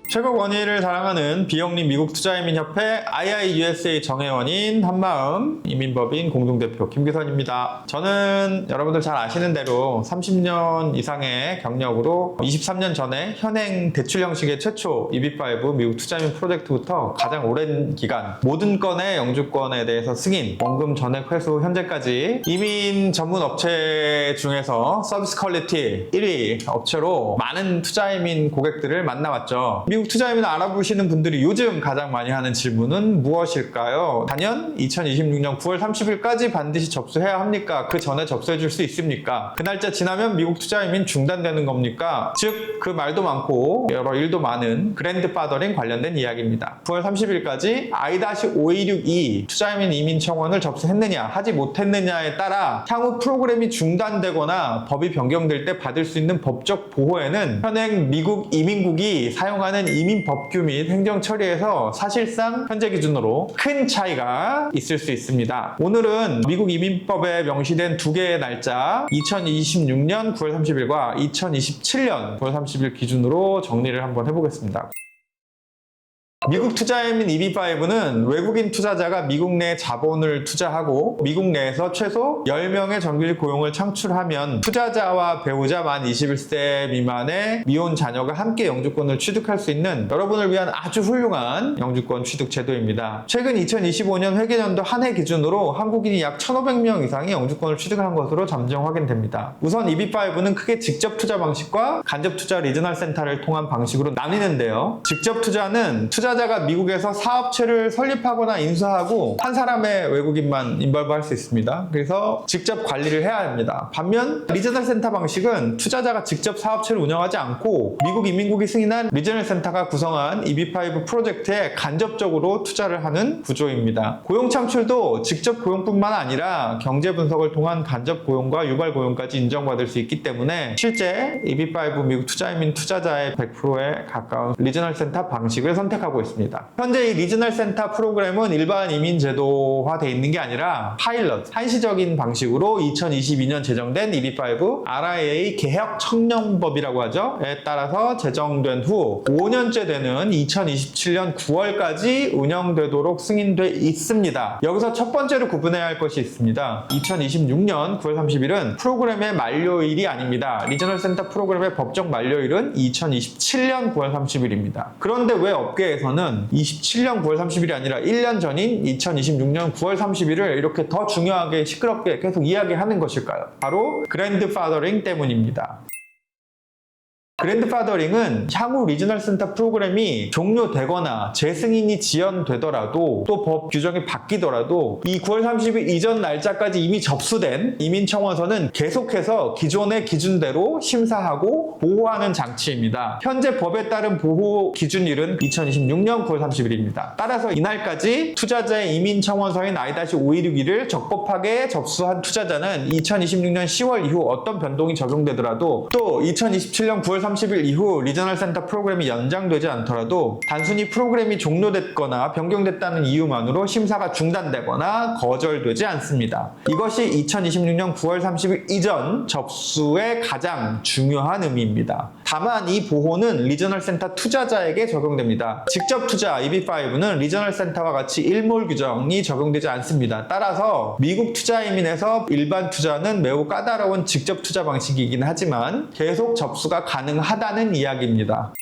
최고 권위를 자랑하는 비영리 미국 투자이민협회 IIUSA 정회원인 한마음 이민법인 공동대표 김규선입니다. 저는 여러분들 잘 아시는 대로 30년 이상의 경력으로 23년 전에 현행 대출 형식의 최초 EB5 미국 투자이민 프로젝트부터 가장 오랜 기간 모든 건의 영주권에 대해서 승인, 원금 전액 회수 현재까지 이민 전문 업체 중에서 서비스 퀄리티 1위 업체로 많은 투자이민 고객들을 만나왔죠. 미국 투자이민을 알아보시는 분들이 요즘 가장 많이 하는 질문은 무엇일까요? 단연 2026년 9월 30일까지 반드시 접수해야 합니까? 그 전에 접수해 줄 수 있습니까? 그 날짜 지나면 미국 투자이민 중단되는 겁니까? 즉, 그 말도 많고 여러 일도 많은 그랜드파더링 관련된 이야기입니다. 9월 30일까지 I-5262 투자이민 이민 청원을 접수했느냐 하지 못했느냐에 따라 향후 프로그램이 중단되거나 법이 변경될 때 받을 수 있는 법적 보호에는 현행 미국 이민국이 사용하는 이민 법규 및 행정 처리에서 사실상 현재 기준으로 큰 차이가 있을 수 있습니다. 오늘은 미국 이민법에 명시된 두 개의 날짜 2026년 9월 30일과 2027년 9월 30일 기준으로 정리를 한번 해보겠습니다. 미국 투자이민 EB5는 외국인 투자자가 미국 내 자본을 투자하고 미국 내에서 최소 10명의 정규직 고용을 창출하면 투자자와 배우자 만 21세 미만의 미혼 자녀가 함께 영주권을 취득할 수 있는 여러분을 위한 아주 훌륭한 영주권 취득 제도입니다. 최근 2025년 회계연도 한 해 기준으로 한국인이 약 1,500명 이상이 영주권을 취득한 것으로 잠정 확인됩니다. 우선 EB5는 크게 직접 투자 방식과 간접 투자 리저널 센터를 통한 방식으로 나뉘는데요. 직접 투자는 투자자가 미국에서 사업체를 설립하거나 인수하고 한 사람의 외국인만 인벌브할 수 있습니다. 그래서 직접 관리를 해야 합니다. 반면 리저널 센터 방식은 투자자가 직접 사업체를 운영하지 않고 미국 이민국이 승인한 리저널 센터가 구성한 EB5 프로젝트에 간접적으로 투자를 하는 구조입니다. 고용 창출도 직접 고용뿐만 아니라 경제 분석을 통한 간접 고용과 유발 고용까지 인정받을 수 있기 때문에 실제 EB5 미국 투자이민 투자자의 100%에 가까운 리저널 센터 방식을 선택하고 있습니다. 현재 이 리저널 센터 프로그램은 일반 이민 제도화되어 있는 게 아니라 파일럿, 한시적인 방식으로 2022년 제정된 EB5 RIA 개혁 청년법이라고 하죠. 에 따라서 제정된 후 5년째 되는 2027년 9월까지 운영되도록 승인돼 있습니다. 여기서 첫 번째로 구분해야 할 것이 있습니다. 2026년 9월 30일은 프로그램의 만료일이 아닙니다. 리저널 센터 프로그램의 법적 만료일은 2027년 9월 30일입니다. 그런데 왜 업계에서는 27년 9월 30일이 아니라 1년 전인 2026년 9월 30일을 이렇게 더 중요하게 시끄럽게 계속 이야기하는 것일까요? 바로 그랜드파더링 때문입니다. 그랜드파더링은 향후 리저널 센터 프로그램이 종료되거나 재승인이 지연되더라도 또 법 규정이 바뀌더라도 이 9월 30일 이전 날짜까지 이미 접수된 이민청원서는 계속해서 기존의 기준대로 심사하고 보호하는 장치입니다. 현재 법에 따른 보호 기준일은 2026년 9월 30일입니다. 따라서 이날까지 투자자의 이민청원서인 I-5261을 적법하게 접수한 투자자는 2026년 10월 이후 어떤 변동이 적용되더라도 또 2027년 9월 30일 이후 리저널 센터 프로그램이 연장되지 않더라도 단순히 프로그램이 종료됐거나 변경됐다는 이유만으로 심사가 중단되거나 거절되지 않습니다. 이것이 2026년 9월 30일 이전 접수의 가장 중요한 의미입니다. 다만 이 보호는 리저널 센터 투자자에게 적용됩니다. 직접 투자 EB5는 리저널 센터와 같이 일몰 규정이 적용되지 않습니다. 따라서 미국 투자이민에서 일반 투자는 매우 까다로운 직접 투자 방식이긴 하지만 계속 접수가 가능하다는 이야기입니다.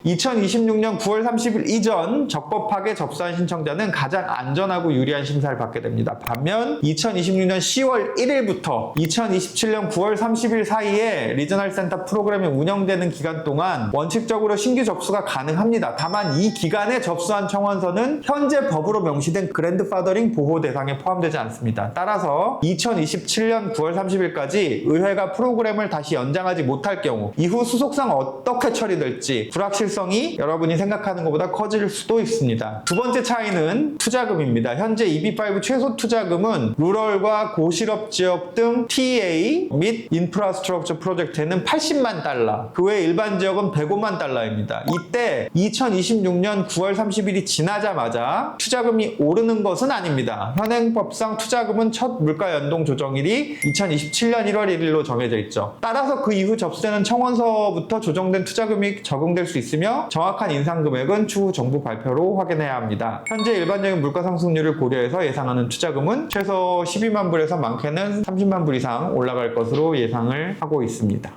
2026년 9월 30일 이전 적법하게 접수한 신청자는 가장 안전하고 유리한 심사를 받게 됩니다. 반면 2026년 10월 1일부터 2027년 9월 30일 사이에 리저널 센터 프로그램이 운영되는 기간 동안 원칙적으로 신규 접수가 가능합니다. 다만 이 기간에 접수한 청원서는 현재 법으로 명시된 그랜드파더링 보호 대상에 포함되지 않습니다. 따라서 2027년 9월 30일까지 의회가 프로그램을 다시 연장하지 못할 경우 이후 수속상 어떻게 처리될지 불확실성이 여러분이 생각하는 것보다 커질 수도 있습니다. 두 번째 차이는 투자금입니다. 현재 EB5 최소 투자금은 루럴과 고실업 지역 등 TA 및 인프라스트럭처 프로젝트에는 80만 달러, 그 외 일반 지역은 105만 달러입니다. 이때 2026년 9월 30일이 지나자마자 투자금이 오르는 것은 아닙니다. 현행법상 투자금은 첫 물가 연동 조정일이 2027년 1월 1일로 정해져 있죠. 따라서 그 이후 접수되는 청원서부터 조정된 투자금이 적용될 수 있으며 것이며 정확한 인상 금액은 추후 정부 발표로 확인해야 합니다. 현재 일반적인 물가 상승률을 고려해서 예상하는 투자금은 최소 12만 불에서 많게는 30만 불 이상 올라갈 것으로 예상을 하고 있습니다.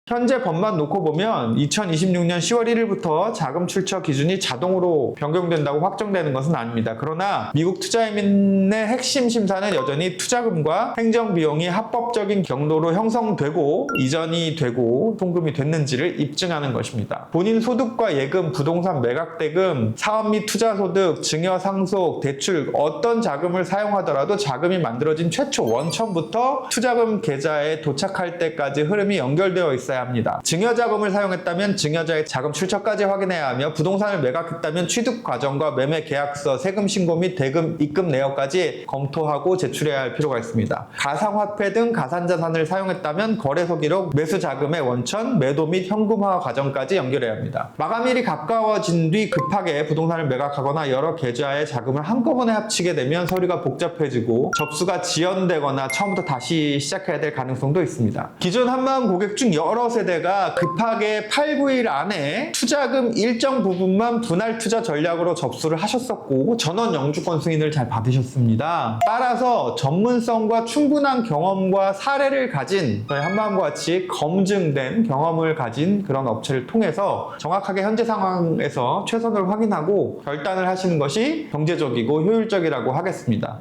현재 법만 놓고 보면 2026년 10월 1일부터 자금 출처 기준이 자동으로 변경된다고 확정되는 것은 아닙니다. 그러나 미국 투자이민의 핵심 심사는 여전히 투자금과 행정비용이 합법적인 경로로 형성되고 이전이 되고 송금이 됐는지를 입증하는 것입니다. 본인 소득과 예금, 부동산 매각대금, 사업 및 투자소득, 증여 상속, 대출 어떤 자금을 사용하더라도 자금이 만들어진 최초 원천부터 투자금 계좌에 도착할 때까지 흐름이 연결되어 있어야 합니다. 증여자금을 사용했다면 증여자의 자금 출처까지 확인해야 하며 부동산을 매각했다면 취득 과정과 매매 계약서, 세금 신고 및 대금 입금 내역까지 검토하고 제출해야 할 필요가 있습니다. 가상화폐 등 가산자산을 사용했다면 거래소 기록, 매수 자금의 원천, 매도 및 현금화 과정까지 연결해야 합니다. 마감일이 가까워진 뒤 급하게 부동산을 매각하거나 여러 계좌의 자금을 한꺼번에 합치게 되면 서류가 복잡해지고 접수가 지연되거나 처음부터 다시 시작해야 될 가능성도 있습니다. 기존 한마음 고객 중 여러 세대가 급하게 8, 9일 안에 투자금 일정 부분만 분할 투자 전략으로 접수를 하셨었고 전원 영주권 승인을 잘 받으셨습니다. 따라서 전문성과 충분한 경험과 사례를 가진 저희 한마음과 같이 검증된 경험을 가진 그런 업체를 통해서 정확하게 현재 상황에서 최선을 확인하고 결단을 하시는 것이 경제적이고 효율적이라고 하겠습니다.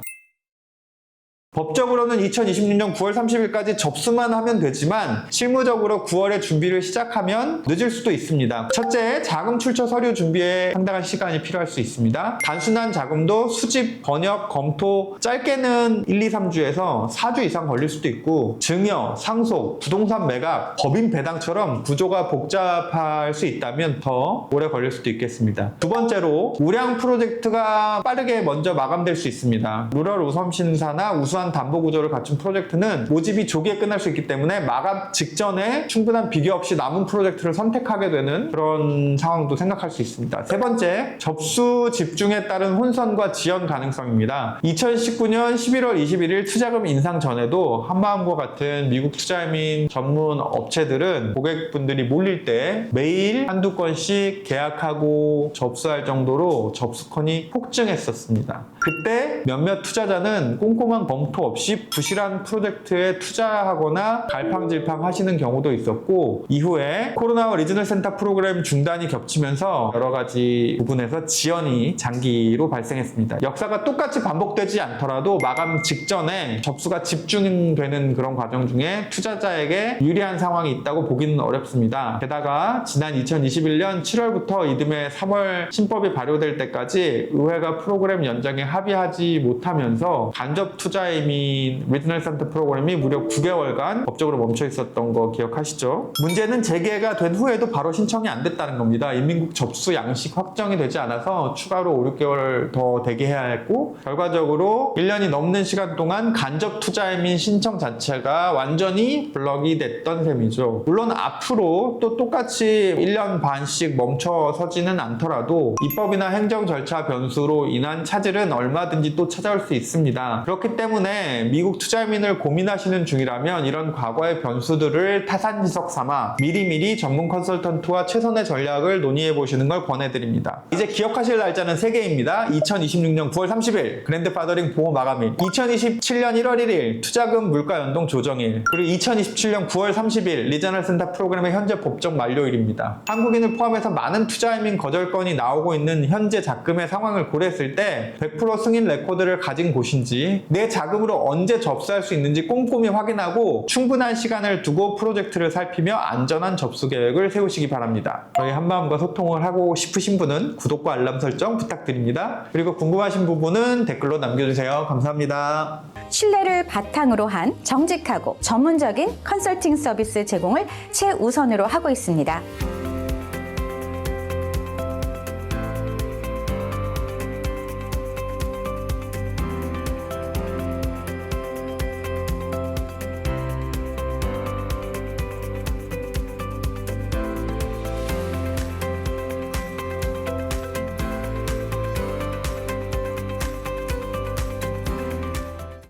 법적으로는 2026년 9월 30일까지 접수만 하면 되지만 실무적으로 9월에 준비를 시작하면 늦을 수도 있습니다. 첫째, 자금 출처 서류 준비에 상당한 시간이 필요할 수 있습니다. 단순한 자금도 수집, 번역, 검토 짧게는 1, 2, 3주에서 4주 이상 걸릴 수도 있고 증여, 상속, 부동산 매각, 법인 배당처럼 구조가 복잡할 수 있다면 더 오래 걸릴 수도 있겠습니다. 두 번째로 우량 프로젝트가 빠르게 먼저 마감될 수 있습니다. 루럴 우선 심사나 우수한 담보 구조를 갖춘 프로젝트는 모집이 조기에 끝날 수 있기 때문에 마감 직전에 충분한 비교 없이 남은 프로젝트를 선택하게 되는 그런 상황도 생각할 수 있습니다. 세 번째, 접수 집중에 따른 혼선과 지연 가능성입니다. 2019년 11월 21일 투자금 인상 전에도 한마음과 같은 미국 투자이민 전문 업체들은 고객분들이 몰릴 때 매일 한두 건씩 계약하고 접수할 정도로 접수건이 폭증했었습니다. 그때 몇몇 투자자는 꼼꼼한 검토 없이 부실한 프로젝트에 투자하거나 갈팡질팡 하시는 경우도 있었고 이후에 코로나와 리지널 센터 프로그램 중단이 겹치면서 여러 가지 부분에서 지연이 장기로 발생했습니다. 역사가 똑같이 반복되지 않더라도 마감 직전에 접수가 집중되는 그런 과정 중에 투자자에게 유리한 상황이 있다고 보기는 어렵습니다. 게다가 지난 2021년 7월부터 이듬해 3월 신법이 발효될 때까지 의회가 프로그램 연장에 합의하지 못하면서 간접 투자이민 리지널 센터 프로그램이 무려 9개월간 법적으로 멈춰 있었던 거 기억하시죠? 문제는 재개가 된 후에도 바로 신청이 안 됐다는 겁니다. 인민국 접수 양식 확정이 되지 않아서 추가로 5, 6개월 더 대기해야 했고 결과적으로 1년이 넘는 시간 동안 간접 투자이민 신청 자체가 완전히 블럭이 됐던 셈이죠. 물론 앞으로 또 똑같이 1년 반씩 멈춰서지는 않더라도 입법이나 행정 절차 변수로 인한 차질은 얼마든지 또 찾아올 수 있습니다. 그렇기 때문에 미국 투자민을 고민하시는 중이라면 이런 과거의 변수들을 타산지석 삼아 미리미리 전문 컨설턴트와 최선의 전략을 논의해 보시는 걸 권해드립니다. 이제 기억하실 날짜는 3개입니다. 2026년 9월 30일 그랜드 파더링 보호 마감일, 2027년 1월 1일 투자금 물가 연동 조정일, 그리고 2027년 9월 30일 리저널 센터 프로그램의 현재 법적 만료일입니다. 한국인을 포함해서 많은 투자이민 거절건이 나오고 있는 현재 자금의 상황을 고려했을 때 100% 승인 레코드를 가진 곳인지 내 자금으로 언제 접수할 수 있는지 꼼꼼히 확인하고 충분한 시간을 두고 프로젝트를 살피며 안전한 접수 계획을 세우시기 바랍니다. 저희 한마음과 소통을 하고 싶으신 분은 구독과 알람 설정 부탁드립니다. 그리고 궁금하신 부분은 댓글로 남겨주세요. 감사합니다. 신뢰를 바탕으로 한 정직하고 전문적인 컨설팅 서비스 제공을 최우선으로 하고 있습니다.